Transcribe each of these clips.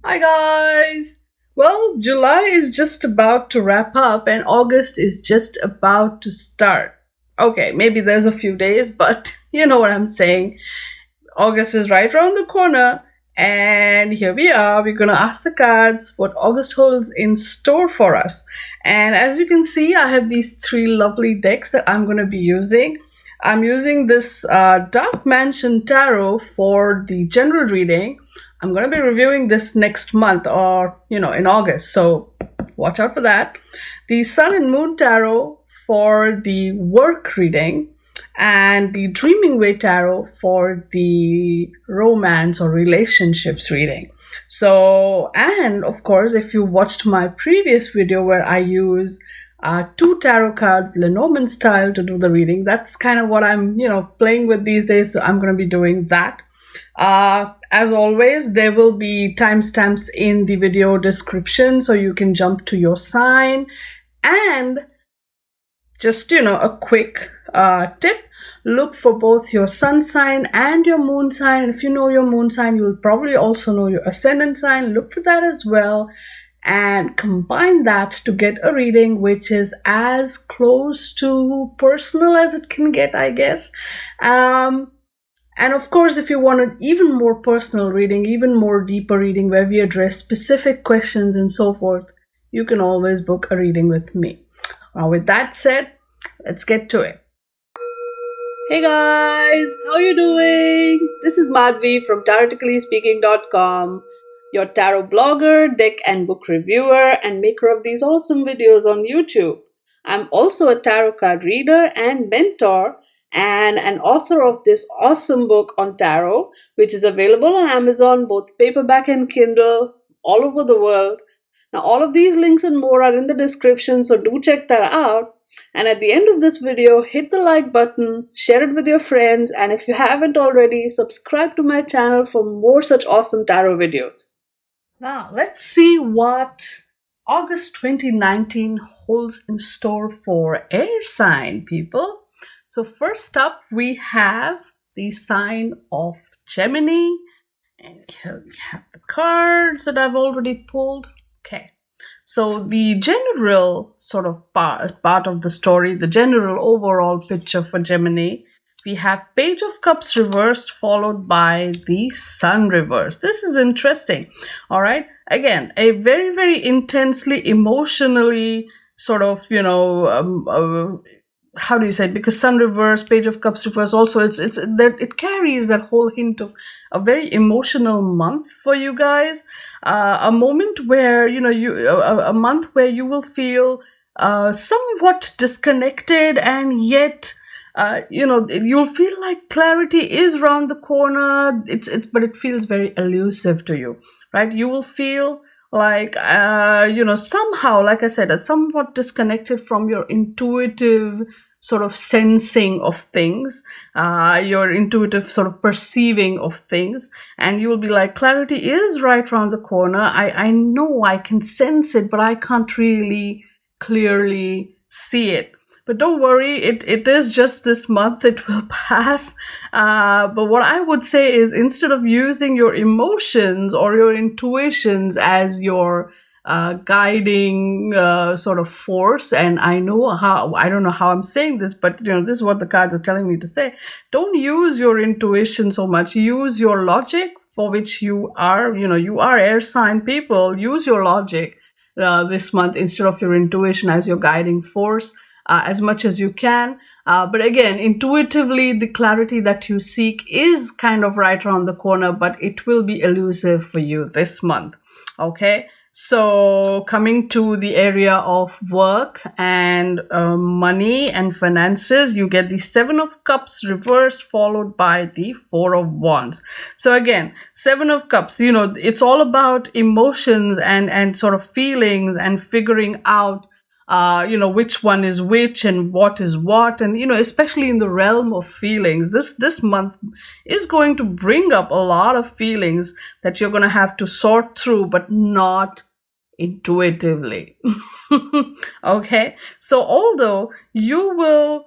Hi guys! Well, July is just about to wrap up and August is just about to start. Okay, maybe there's a few days, but you know what I'm saying. August is right around the corner, and here we are. We're gonna ask the cards what August holds in store for us. And as you can see, I have these three lovely decks that I'm gonna be using. I'm using this Dark Mansion Tarot for the general reading. I'm going to be reviewing this next month or, in August. So watch out for that. The Sun and Moon Tarot for the work reading and the Dreaming Way Tarot for the romance or relationships reading. So, and of course, if you watched my previous video where I use two tarot cards, Lenormand style, to do the reading, that's kind of what I'm, playing with these days. So I'm going to be doing that. As always, there will be timestamps in the video description so you can jump to your sign. And just, a quick tip. Look for both your sun sign and your moon sign. If you know your moon sign, you'll probably also know your ascendant sign. Look for that as well. And combine that to get a reading which is as close to personal as it can get, I guess. And of course, if you want an even more personal reading, even more deeper reading where we address specific questions and so forth, you can always book a reading with me. Now, with that said, let's get to it. Hey guys, how you doing? This is Madhvi from TaroticallySpeaking.com, your tarot blogger, deck and book reviewer, and maker of these awesome videos on YouTube. I'm also a tarot card reader and mentor, and an author of this awesome book on tarot, which is available on Amazon, both paperback and Kindle, all over the world. Now, all of these links and more are in the description, so do check that out. And at the end of this video, hit the like button, share it with your friends, and if you haven't already, subscribe to my channel for more such awesome tarot videos. Now, let's see what August 2019 holds in store for air sign people. So first up, we have the sign of Gemini. And here we have the cards that I've already pulled. Okay. So the general sort of part of the story, the general overall picture for Gemini, we have Page of Cups reversed followed by the Sun reversed. This is interesting. All right. Again, a very, very intensely, emotionally sort of, how do you say it? Because Sun reverse, Page of Cups reverse, also it's that it carries that whole hint of a very emotional month for you guys. A moment where a month where you will feel somewhat disconnected, and yet you'll feel like clarity is around the corner. But it feels very elusive to you, right? You will feel like somehow, like I said, somewhat disconnected from your intuitive sort of sensing of things, your intuitive sort of perceiving of things, and you will be like, clarity is right around the corner. I know I can sense it, but I can't really clearly see it. But don't worry, it is just this month, it will pass. But what I would say is, instead of using your emotions or your intuitions as your guiding sort of force, and I don't know how I'm saying this, but this is what the cards are telling me to say. Don't use your intuition so much. Use your logic, for which you are air sign people. Use your logic this month instead of your intuition as your guiding force. As much as you can. But again, intuitively, the clarity that you seek is kind of right around the corner, but it will be elusive for you this month. Okay, so coming to the area of work and money and finances, you get the Seven of Cups reversed followed by the Four of Wands. So again, Seven of Cups, it's all about emotions and sort of feelings and figuring out which one is which and what is what. And especially in the realm of feelings, this month is going to bring up a lot of feelings that you're going to have to sort through, but not intuitively. Okay, so although you will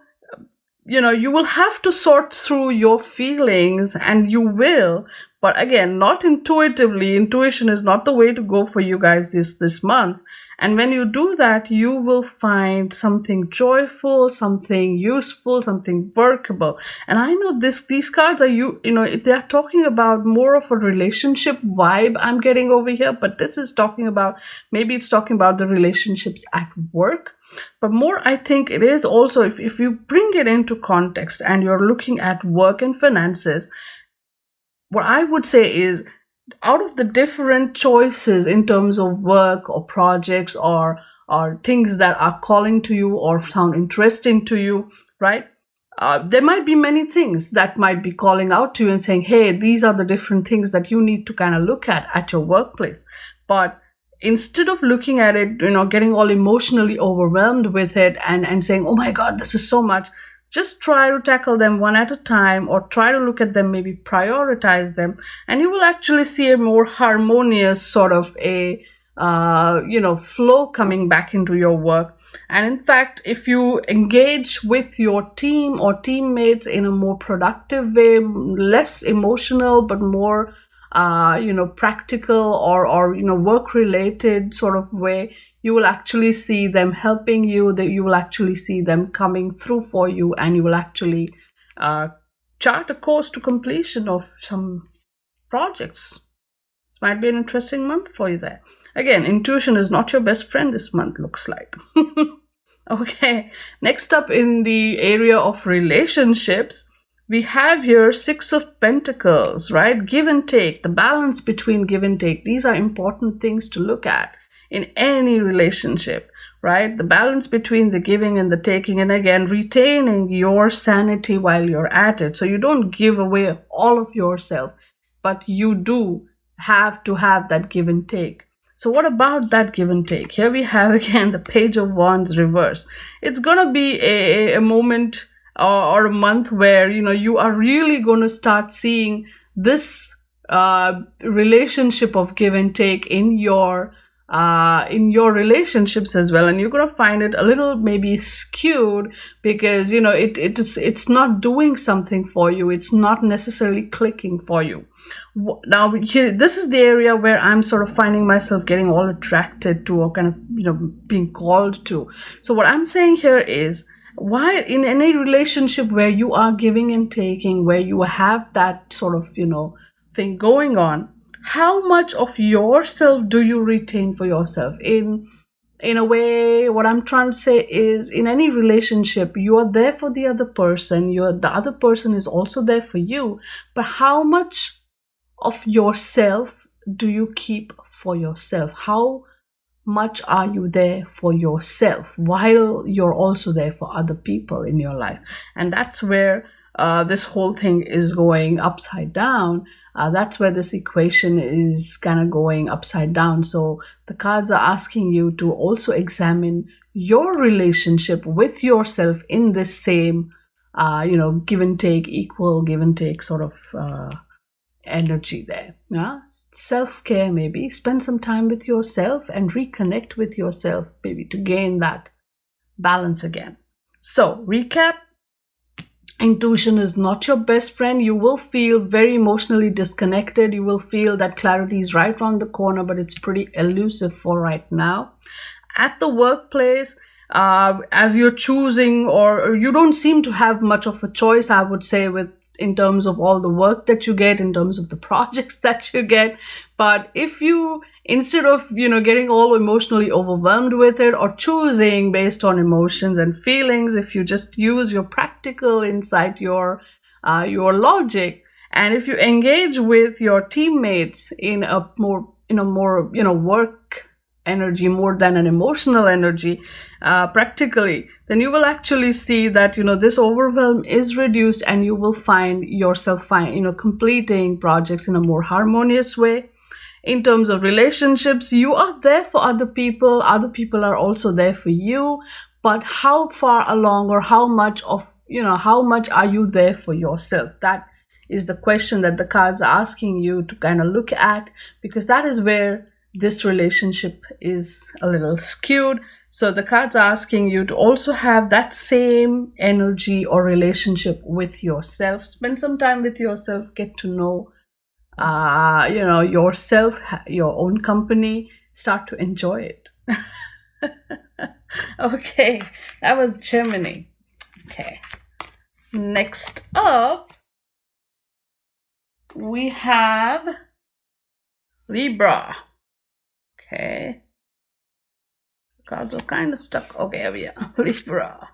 you will have to sort through your feelings, and you will, but again, not intuitively. Intuition is not the way to go for you guys this month. And when you do that, you will find something joyful, something useful, something workable. And I know these cards are, they're talking about more of a relationship vibe I'm getting over here, but this is talking about, maybe it's talking about the relationships at work. But more, I think it is also, if you bring it into context and you're looking at work and finances, what I would say is, out of the different choices in terms of work or projects or things that are calling to you or sound interesting to you, right? There might be many things that might be calling out to you and saying, hey, these are the different things that you need to kind of look at your workplace. But instead of looking at it, getting all emotionally overwhelmed with it and saying, oh my God, this is so much, just try to tackle them one at a time, or try to look at them, maybe prioritize them, and you will actually see a more harmonious sort of a flow coming back into your work. And in fact, if you engage with your team or teammates in a more productive way, less emotional but more practical or work related sort of way, you will actually see them helping you, that you will actually see them coming through for you, and you will actually chart a course to completion of some projects. This might be an interesting month for you there. Again, intuition is not your best friend this month, looks like. Okay, next up in the area of relationships, we have here Six of Pentacles, right? Give and take, the balance between give and take. These are important things to look at in any relationship, right? The balance between the giving and the taking, and again, retaining your sanity while you're at it. So you don't give away all of yourself, but you do have to have that give and take. So what about that give and take? Here we have again the Page of Wands reverse. It's gonna be a moment or a month where you are really going to start seeing this relationship of give and take in your relationships as well, and you're going to find it a little maybe skewed because it's not doing something for you, it's not necessarily clicking for you. Now here, this is the area where I'm sort of finding myself getting all attracted to, or kind of being called to. So what I'm saying here is, why in any relationship where you are giving and taking, where you have that sort of thing going on, how much of yourself do you retain for yourself? In a way, what I'm trying to say is, in any relationship, you are there for the other person, the other person is also there for you, but how much of yourself do you keep for yourself? How much are you there for yourself while you're also there for other people in your life? And that's where this whole thing is going upside down. That's where this equation is kind of going upside down. So the cards are asking you to also examine your relationship with yourself in this same give and take, equal give and take sort of energy there. Yeah? Self-care, maybe spend some time with yourself and reconnect with yourself, maybe to gain that balance again. So recap, intuition is not your best friend. You will feel very emotionally disconnected. You will feel that clarity is right around the corner, but it's pretty elusive for right now. At the workplace, as you're choosing, or you don't seem to have much of a choice, I would say, in terms of all the work that you get, in terms of the projects that you get. But if you, instead of getting all emotionally overwhelmed with it, or choosing based on emotions and feelings, if you just use your practical insight, your logic, and if you engage with your teammates in a more work energy more than an emotional energy, practically, then you will actually see that this overwhelm is reduced, and you will find yourself completing projects in a more harmonious way. In terms of relationships, you are there for other people are also there for you, but how far along, or how much are you there for yourself? That is the question that the cards are asking you to kind of look at, because that is where this relationship is a little skewed. So the cards are asking you to also have that same energy or relationship with yourself. Spend some time with yourself, get to know yourself, your own company, start to enjoy it. Okay, that was Gemini. Okay, next up we have Libra. Okay, cards are kind of stuck. Okay, here we are. Libra.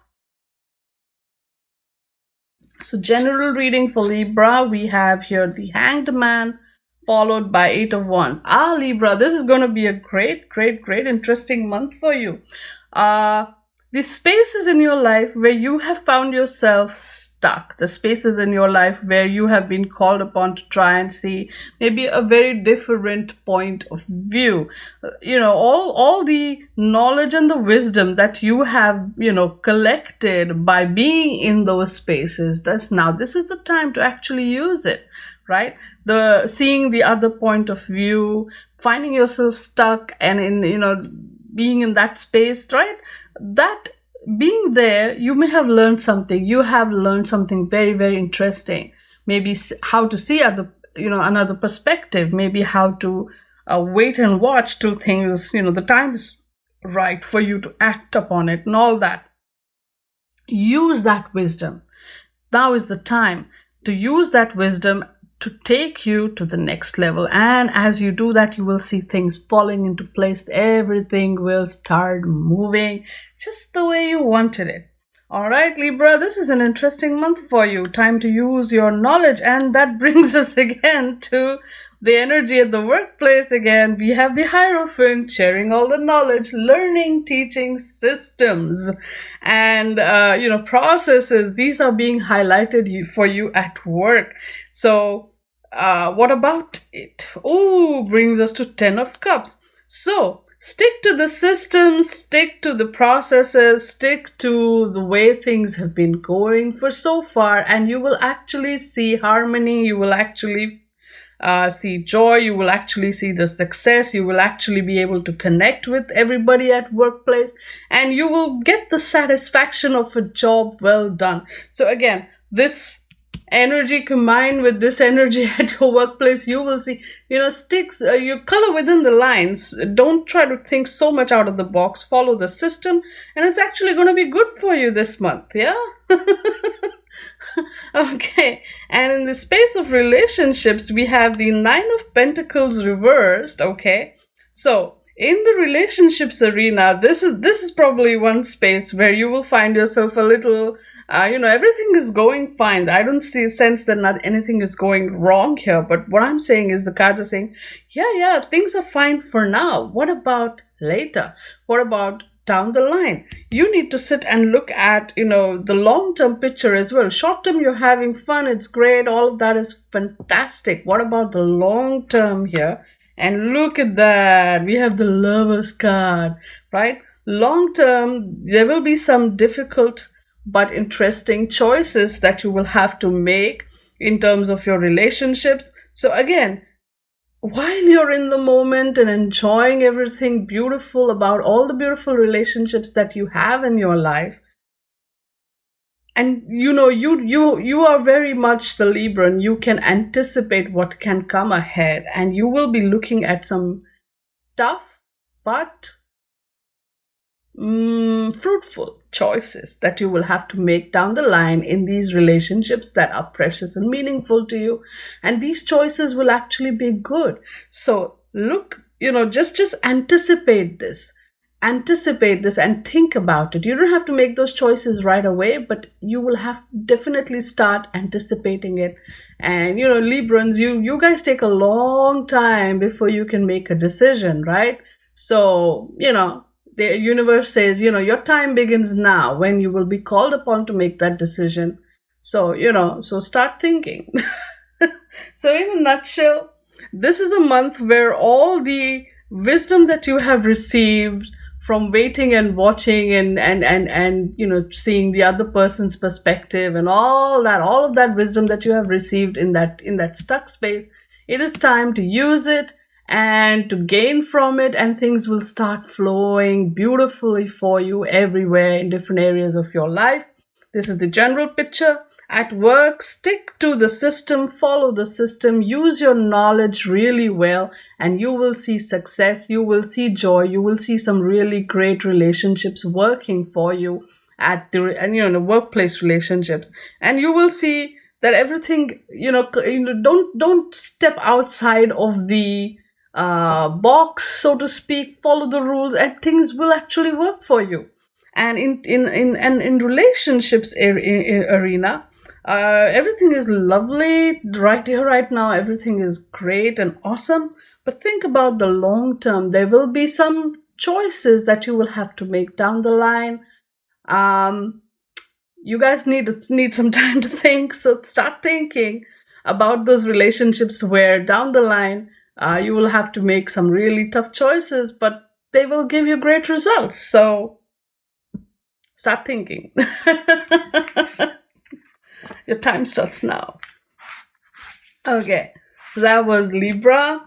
So general reading for Libra, we have here the Hanged Man followed by 8 of Wands. Libra, this is going to be a great interesting month for you. The spaces in your life where you have found yourself stuck, the spaces in your life where you have been called upon to try and see maybe a very different point of view, all the knowledge and the wisdom that you have collected by being in those spaces, this is the time to actually use it, right? The seeing the other point of view, finding yourself stuck and being in that space, right? That being there, you may have learned something. You have learned something very interesting. Maybe how to see another perspective. Maybe how to wait and watch till things, the time is right for you to act upon it and all that. Use that wisdom. Now is the time to use that wisdom to take you to the next level. And as you do that, you will see things falling into place. Everything will start moving just the way you wanted it. All right, Libra, this is an interesting month for you. Time to use your knowledge. And that brings us again to the energy at the workplace again. We have the Hierophant sharing all the knowledge, learning, teaching systems, and processes. These are being highlighted for you at work. So what about it? Brings us to 10 of Cups. So stick to the systems, stick to the processes, stick to the way things have been going for so far, and you will actually see harmony. You will actually see joy. You will actually see the success. You will actually be able to connect with everybody at workplace, and you will get the satisfaction of a job well done. So again, this energy combined with this energy at your workplace, you will see, sticks, you color within the lines. Don't try to think so much out of the box. Follow the system, and it's actually going to be good for you this month. Yeah. Okay, and in the space of relationships, we have the 9 of Pentacles reversed. Okay, so in the relationships arena, this is probably one space where you will find yourself a little everything is going fine. I don't sense that not anything is going wrong here. But what I'm saying is the cards are saying, yeah, things are fine for now. What about later? What about down the line? You need to sit and look at, the long-term picture as well. Short-term, you're having fun. It's great. All of that is fantastic. What about the long-term here? And look at that. We have the Lover's card, right? Long-term, there will be some difficult but interesting choices that you will have to make in terms of your relationships. So again, while you're in the moment and enjoying everything beautiful about all the beautiful relationships that you have in your life, and you are very much the Libra, and you can anticipate what can come ahead, and you will be looking at some tough but fruitful choices that you will have to make down the line in these relationships that are precious and meaningful to you, and these choices will actually be good. So look, just anticipate this and think about it. You don't have to make those choices right away, but you will have to definitely start anticipating it. And Librans, you guys take a long time before you can make a decision, right? So the universe says, your time begins now, when you will be called upon to make that decision. So, so start thinking. So in a nutshell, this is a month where all the wisdom that you have received from waiting and watching and seeing the other person's perspective and all of that wisdom that you have received in that stuck space, it is time to use it and to gain from it, and things will start flowing beautifully for you everywhere in different areas of your life. This is the general picture. At work, stick to the system, follow the system, use your knowledge really well, and you will see success, you will see joy, you will see some really great relationships working for you at the workplace relationships, and you will see that everything, don't step outside of the box, so to speak. Follow the rules, and things will actually work for you. And in relationships arena, everything is lovely right here, right now. Everything is great and awesome. But think about the long term. There will be some choices that you will have to make down the line. You guys need some time to think. So start thinking about those relationships where down the line you will have to make some really tough choices, but they will give you great results. So start thinking. Your time starts now. Okay, so that was Libra.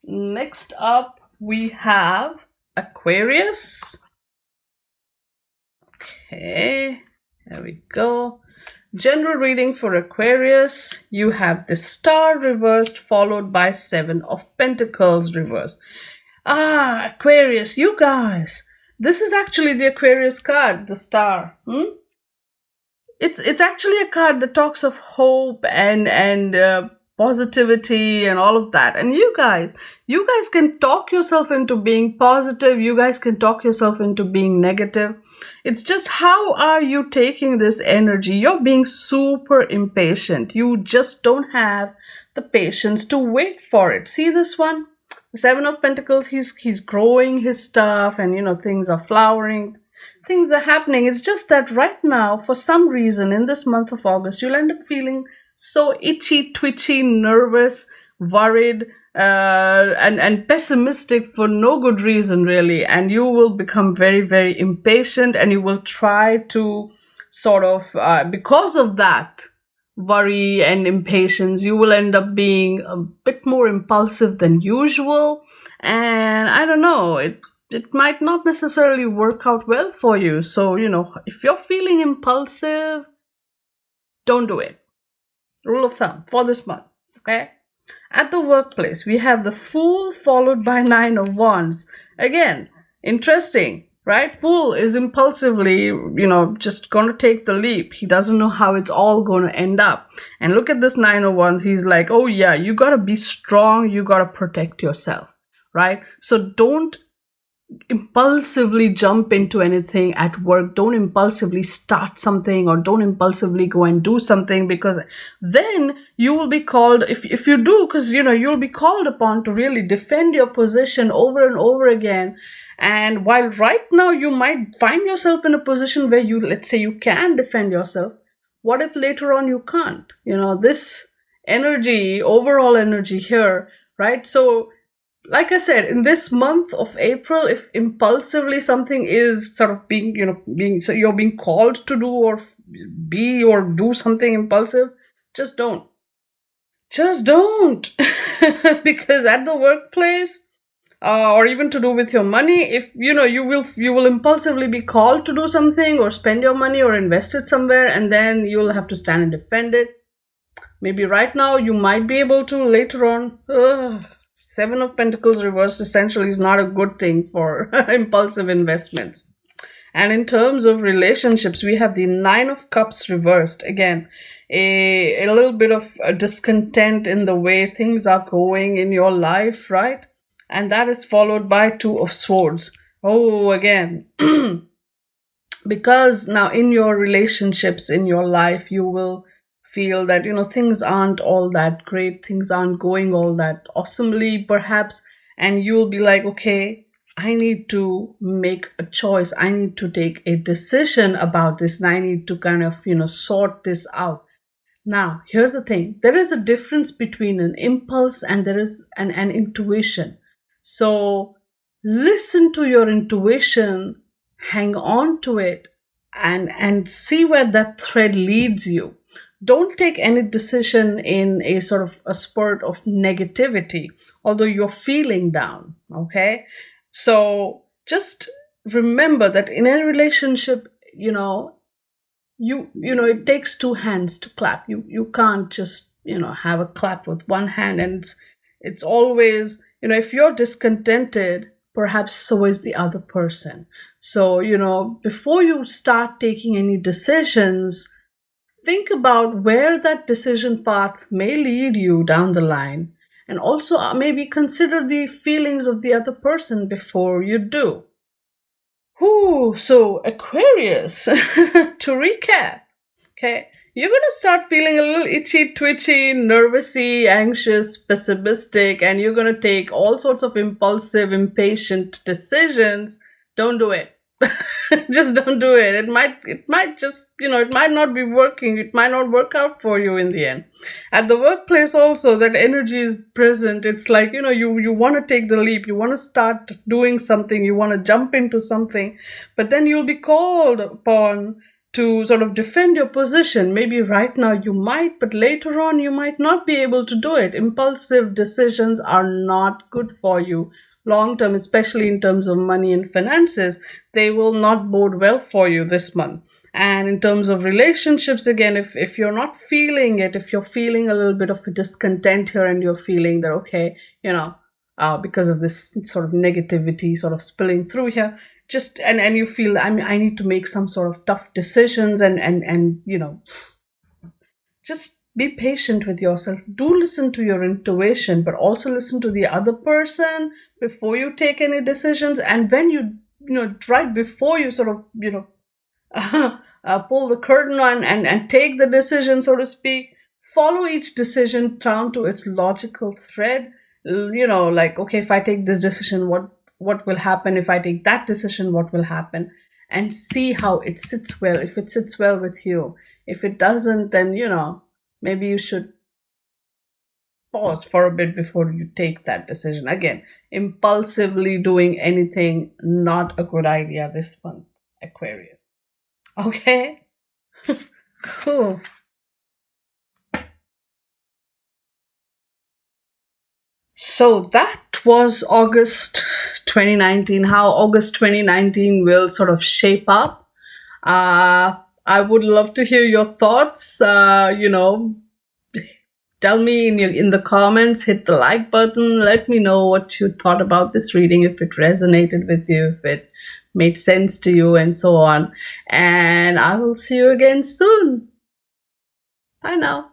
Next up, we have Aquarius. Okay, there we go. General reading for Aquarius. You have the Star reversed, followed by Seven of Pentacles reversed. Aquarius, you guys. This is actually the Aquarius card, the Star. It's actually a card that talks of hope and positivity and all of that. And you guys can talk yourself into being positive. You guys can talk yourself into being negative. It's just, how are you taking this energy? You're being super impatient. You just don't have the patience to wait for it. See this one? The Seven of Pentacles, he's growing his stuff, and things are flowering. Things are happening. It's just that right now, for some reason, in this month of August, you'll end up feeling so itchy, twitchy, nervous, worried, and pessimistic for no good reason, really. And you will become very, very impatient, and you will try to sort of, because of that worry and impatience, you will end up being a bit more impulsive than usual. And I don't know, it might not necessarily work out well for you. So, if you're feeling impulsive, don't do it. Rule of thumb for this month, okay? At the workplace, we have the Fool followed by Nine of Wands. Again, interesting, right? Fool is impulsively, just going to take the leap. He doesn't know how it's all going to end up. And look at this Nine of Wands. He's like, oh yeah, you got to be strong. You got to protect yourself, right? So don't impulsively jump into anything at work. Don't impulsively start something, or don't impulsively go and do something, because then you will be called, if you do, because you'll be called upon to really defend your position over and over again. And while right now you might find yourself in a position where let's say you can defend yourself, what if later on you can't? This energy, overall energy here, right? So like I said, in this month of April, if impulsively something is sort of being you're being called to do or do something impulsive, just don't. Because at the workplace, or even to do with your money, if you will impulsively be called to do something, or spend your money, or invest it somewhere, and then you'll have to stand and defend it. Maybe right now you might be able to, later on. Seven of Pentacles reversed essentially is not a good thing for impulsive investments. And in terms of relationships, we have the Nine of Cups reversed. Again, a little bit of discontent in the way things are going in your life, right? And that is followed by Two of Swords. Oh, again. Because now in your relationships, in your life, you will feel that things aren't all that great, things aren't going all that awesomely perhaps, and you'll be like, okay, I need to make a choice, I need to take a decision about this, and I need to kind of sort this out. Now here's the thing, there is a difference between an impulse and there is an intuition. So listen to your intuition, hang on to it, and see where that thread leads you. don't take any decision in a sort of a spurt of negativity, although you're feeling down. Okay. So just remember that in a relationship, it takes two hands to clap. You can't just have a clap with one hand. And it's always, if you're discontented, perhaps so is the other person. So before you start taking any decisions, think about where that decision path may lead you down the line, and also maybe consider the feelings of the other person before you do. So Aquarius, to recap, okay, you're going to start feeling a little itchy, twitchy, nervousy, anxious, pessimistic, and you're going to take all sorts of impulsive, impatient decisions. Don't do it. Just don't do it. It might just, it might not be working. It might not work out for you in the end. At the workplace also, that energy is present. It's like, you want to take the leap. You want to start doing something. You want to jump into something. But then you'll be called upon to sort of defend your position. Maybe right now you might, but later on you might not be able to do it. Impulsive decisions are not good for you long term, especially in terms of money and finances. They will not bode well for you this month. And in terms of relationships, again, if you're not feeling it, if you're feeling a little bit of a discontent here and you're feeling that, okay, because of this sort of negativity sort of spilling through here, just and you feel I need to make some sort of tough decisions, and just be patient with yourself. Do listen to your intuition, but also listen to the other person before you take any decisions. And when right before you sort of pull the curtain on and take the decision, so to speak, follow each decision down to its logical thread. Like, okay, if I take this decision, what will happen? If I take that decision, what will happen? And see how it sits well. If it sits well with you, if it doesn't, then maybe you should pause for a bit before you take that decision. Again, impulsively doing anything, not a good idea this month, Aquarius. Okay. Cool. So that was August 2019, how August 2019 will sort of shape up. I would love to hear your thoughts. Tell me in the comments, hit the like button. Let me know what you thought about this reading, if it resonated with you, if it made sense to you, and so on. And I will see you again soon. Bye now.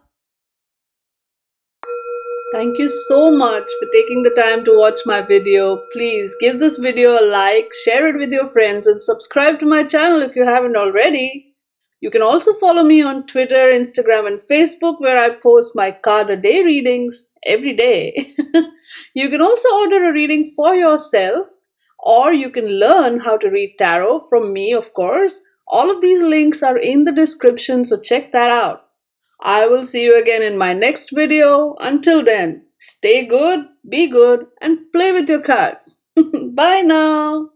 Thank you so much for taking the time to watch my video. Please give this video a like, share it with your friends, and subscribe to my channel if you haven't already. You can also follow me on Twitter, Instagram, and Facebook, where I post my card a day readings every day. You can also order a reading for yourself, or you can learn how to read tarot from me, of course. All of these links are in the description, so check that out. I will see you again in my next video. Until then, stay good, be good, and play with your cards. Bye now.